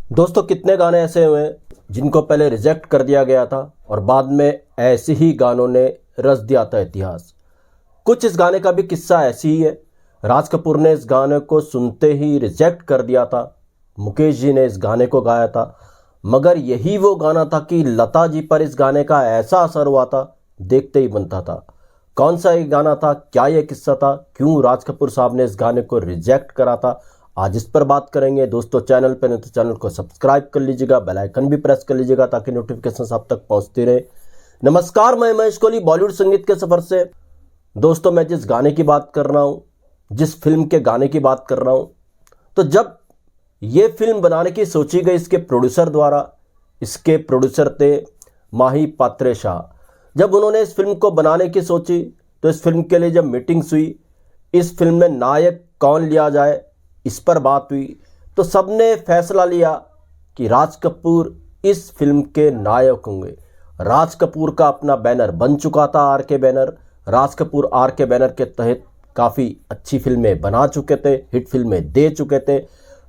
दोस्तों, कितने गाने ऐसे हुए जिनको पहले रिजेक्ट कर दिया गया था और बाद में ऐसे ही गानों ने रच दिया था इतिहास। कुछ इस गाने का भी किस्सा ऐसी ही है। राज कपूर ने इस गाने को सुनते ही रिजेक्ट कर दिया था। मुकेश जी ने इस गाने को गाया था, मगर यही वो गाना था कि लता जी पर इस गाने का ऐसा असर हुआ था, देखते ही बनता था। कौन सा ये गाना था, क्या ये किस्सा था, क्यों राज कपूर साहब ने इस गाने को रिजेक्ट करा था, आज इस पर बात करेंगे। दोस्तों, चैनल पर नहीं तो चैनल को सब्सक्राइब कर लीजिएगा, बेल आइकन भी प्रेस कर लीजिएगा ताकि नोटिफिकेशन आप तक पहुंचती रहे। नमस्कार, मैं महेश कोहली बॉलीवुड संगीत के सफर से। दोस्तों, मैं जिस गाने की बात कर रहा हूं, जिस फिल्म के गाने की बात कर रहा हूं, तो जब ये फिल्म बनाने की सोची गई इसके प्रोड्यूसर द्वारा, इसके प्रोड्यूसर थे माही पात्रे शाह। जब उन्होंने इस फिल्म को बनाने की सोची तो इस फिल्म के लिए जब मीटिंग्स हुई, इस फिल्म में नायक कौन लिया जाए इस पर बात हुई, तो सबने फैसला लिया कि राज कपूर इस फिल्म के नायक होंगे। राज कपूर का अपना बैनर बन चुका था, आर के बैनर। राज कपूर आर के बैनर के तहत काफ़ी अच्छी फिल्में बना चुके थे, हिट फिल्में दे चुके थे।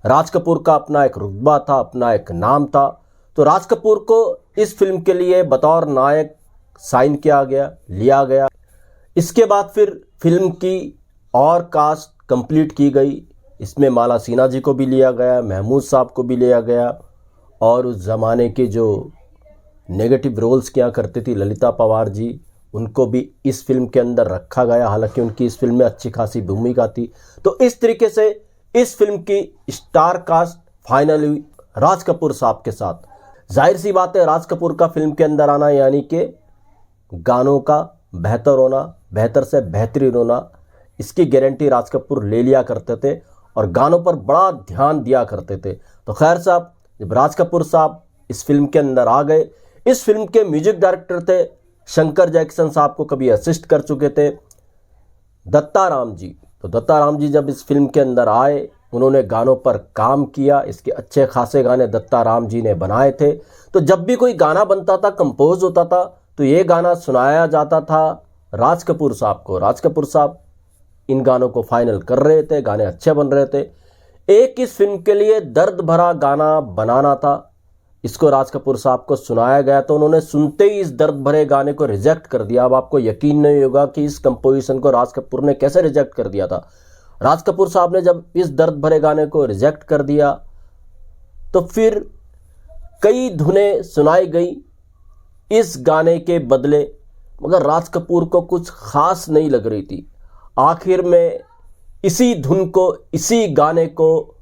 राज कपूर का अपना एक रुतबा था, अपना एक नाम था। तो राज कपूर को इस फिल्म के लिए बतौर नायक साइन किया गया, लिया गया। इसके बाद फिर फिल्म की और कास्ट कंप्लीट की गई। इसमें माला सिन्हा जी को भी लिया गया, महमूद साहब को भी लिया गया, और उस ज़माने के जो नेगेटिव रोल्स किया करती थी ललिता पवार जी, उनको भी इस फिल्म के अंदर रखा गया। हालांकि उनकी इस फिल्म में अच्छी खासी भूमिका थी। तो इस तरीके से इस फिल्म की स्टार कास्ट फाइनल हुई राज कपूर साहब के साथ। जाहिर सी बात है, राज कपूर का फिल्म के अंदर आना यानी कि गानों का बेहतर होना, बेहतर से बेहतरीन होना, इसकी गारंटी राज कपूर ले लिया करते थे और गानों पर बड़ा ध्यान दिया करते थे। तो खैर साहब, जब राज कपूर साहब इस फिल्म के अंदर आ गए, इस फिल्म के म्यूजिक डायरेक्टर थे शंकर जैक्सन साहब, को कभी असिस्ट कर चुके थे दत्ता राम जी। तो दत्ता राम जी जब इस फिल्म के अंदर आए, उन्होंने गानों पर काम किया। इसके अच्छे खासे गाने दत्ता राम जी ने बनाए थे। तो जब भी कोई गाना बनता था, कंपोज होता था, तो ये गाना सुनाया जाता था राज कपूर साहब को। राज कपूर साहब इन गानों को फाइनल कर रहे थे, गाने अच्छे बन रहे थे। एक इस फिल्म के लिए दर्द भरा गाना बनाना था, इसको राज कपूर साहब को सुनाया गया तो उन्होंने सुनते ही इस दर्द भरे गाने को रिजेक्ट कर दिया। अब आपको यकीन नहीं होगा कि इस कंपोजिशन को राज कपूर ने कैसे रिजेक्ट कर दिया था। राज कपूर साहब ने जब इस दर्द भरे गाने को रिजेक्ट कर दिया तो फिर कई धुनें सुनाई गई इस गाने के बदले, मगर राज कपूर को कुछ खास नहीं लग रही थी। आखिर में इसी धुन को, इसी गाने को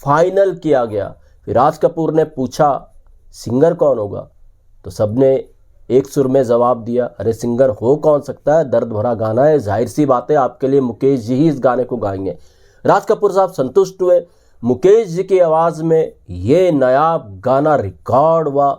फाइनल किया गया। फिर राज कपूर ने पूछा सिंगर कौन होगा, तो सबने एक सुर में जवाब दिया, अरे सिंगर हो कौन सकता है, दर्द भरा गाना है, जाहिर सी बात है आपके लिए मुकेश जी ही इस गाने को गाएंगे। राज कपूर साहब संतुष्ट हुए। मुकेश जी की आवाज़ में ये नया गाना रिकॉर्ड हुआ,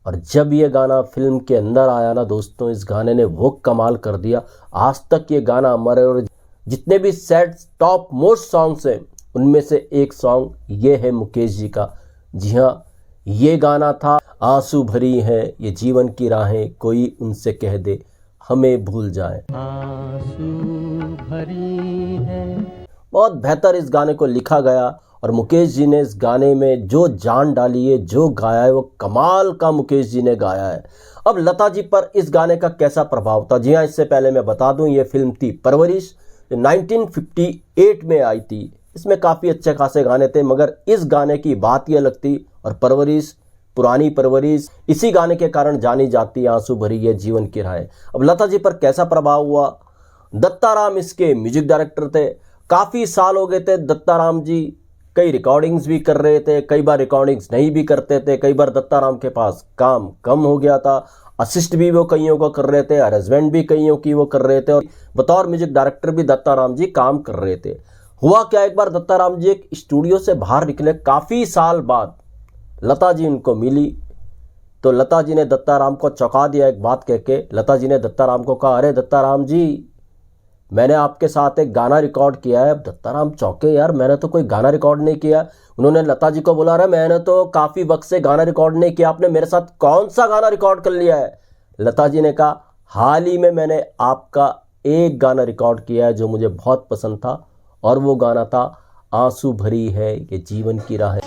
और जब ये गाना फिल्म के अंदर आया ना दोस्तों, इस गाने ने वो कमाल कर दिया। आज तक ये गाना हमारे, और जितने भी सेट टॉप मोस्ट सॉन्ग्स हैं उनमें से एक सॉन्ग ये है मुकेश जी का। जी हाँ, ये गाना था, आंसू भरी है ये जीवन की राहें, कोई उनसे कह दे हमें भूल जाए। आंसू भरी है। बहुत बेहतर इस गाने को लिखा गया और मुकेश जी ने इस गाने में जो जान डाली है, जो गाया है, वो कमाल का मुकेश जी ने गाया है। अब लता जी पर इस गाने का कैसा प्रभाव था? जी हाँ, इससे पहले मैं बता दूं, ये फिल्म थी परवरिश, 1958 में आई थी। इसमें काफ़ी अच्छे खासे गाने थे, मगर इस गाने की बात ही अलग थी। और परवरिश, पुरानी परवरिश, इसी गाने के कारण जानी जाती है, आंसू भरी है जीवन की राहें। अब लता जी पर कैसा प्रभाव हुआ? दत्ता राम इसके म्यूजिक डायरेक्टर थे। काफ़ी साल हो गए थे दत्ता राम जी कई रिकॉर्डिंग्स भी कर रहे थे, कई बार रिकॉर्डिंग्स नहीं भी करते थे, कई बार दत्ता राम के पास काम कम हो गया था, असिस्ट भी वो कईयों को कर रहे थे, अरेंजमेंट भी कईयों की वो कर रहे थे, और बतौर म्यूजिक डायरेक्टर भी दत्ता राम जी काम कर रहे थे। हुआ क्या, एक बार दत्ता राम जी एक स्टूडियो से बाहर निकले, काफ़ी साल बाद लता जी उनको मिली। तो लता जी ने दत्ता राम को चौंका दिया एक बात कह के। लता जी ने दत्ता राम को कहा, अरे दत्ता राम जी, मैंने आपके साथ एक गाना रिकॉर्ड किया है। अब दत्ता राम चौंके, यार मैंने तो कोई गाना रिकॉर्ड नहीं किया। उन्होंने लता जी को बोला, अरे मैंने तो काफ़ी वक्त से गाना रिकॉर्ड नहीं किया, आपने मेरे साथ कौन सा गाना रिकॉर्ड कर लिया है? लता जी ने कहा, हाल ही में मैंने आपका एक गाना रिकॉर्ड किया है जो मुझे बहुत पसंद था, और वो गाना था आंसू भरी है ये जीवन की राह।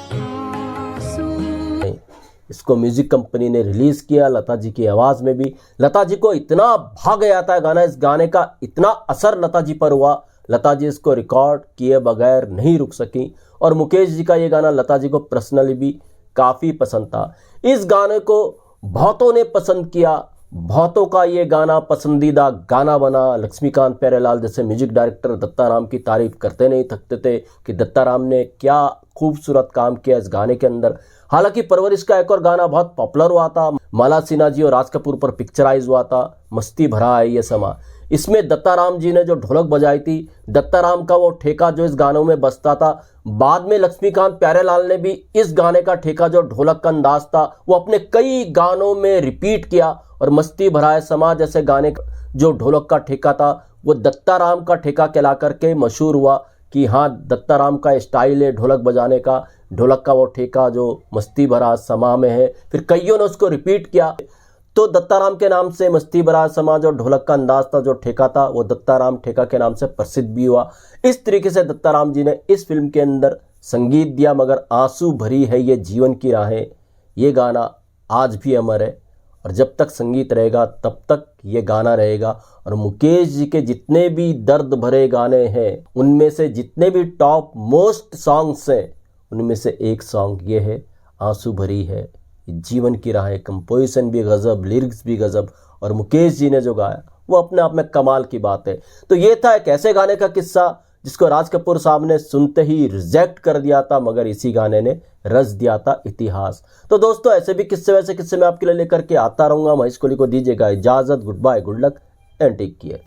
इसको म्यूजिक कंपनी ने रिलीज किया लता जी की आवाज में भी। लता जी को इतना भा गया था गाना, इस गाने का इतना असर लता जी पर हुआ, लता जी इसको रिकॉर्ड किए बगैर नहीं रुक सकी। और मुकेश जी का ये गाना लता जी को पर्सनली भी काफी पसंद था। इस गाने को बहुतों ने पसंद किया, बहुतों का ये गाना पसंदीदा गाना बना। लक्ष्मीकांत प्यारेलाल जैसे म्यूजिक डायरेक्टर दत्ताराम की तारीफ करते नहीं थकते थे कि दत्ताराम ने क्या खूबसूरत काम किया इस गाने के अंदर। हालांकि परवरिश का एक और गाना बहुत पॉपुलर हुआ था, माला सिन्हा जी और राज कपूर पर पिक्चराइज हुआ था, मस्ती भरा है ये समा। इसमें दत्ताराम जी ने जो ढोलक बजाई थी, दत्ताराम का वो ठेका जो इस गानों में बजता था, बाद में लक्ष्मीकांत प्यारेलाल ने भी इस गाने का ठेका जो ढोलक का अंदाज था वो अपने कई गानों में रिपीट किया। और मस्ती भरा है समा जैसे गाने जो ढोलक का ठेका था वो दत्ताराम का ठेका कहला करके मशहूर हुआ कि हाँ दत्ताराम का स्टाइल है ढोलक बजाने का, ढोलक का वो ठेका जो मस्ती भरा समा में है। फिर कईयों ने उसको रिपीट किया, तो दत्ताराम के नाम से मस्ती भरा समा जो ढोलक का अंदाज था, जो ठेका था, वो दत्ताराम ठेका के नाम से प्रसिद्ध भी हुआ। इस तरीके से दत्ताराम जी ने इस फिल्म के अंदर संगीत दिया। मगर आंसू भरी है ये जीवन की राहें, ये गाना आज भी अमर है और जब तक संगीत रहेगा तब तक ये गाना रहेगा। और मुकेश जी के जितने भी दर्द भरे गाने हैं उनमें से जितने भी टॉप मोस्ट सॉन्ग्स हैं उनमें से एक सॉन्ग ये है, आंसू भरी है जीवन की राहें। कंपोजिशन भी गजब, लिरिक्स भी गजब, और मुकेश जी ने जो गाया वो अपने आप में कमाल की बात है। तो ये था एक ऐसे गाने का किस्सा जिसको राज कपूर साहब ने सुनते ही रिजेक्ट कर दिया था, मगर इसी गाने ने रच दिया था इतिहास। तो दोस्तों ऐसे भी किस्से वैसे किस्से मैं आपके लिए लेकर के आता रहूंगा। महेश कोहली को दीजिएगा इजाजत, goodbye, good luck and take care.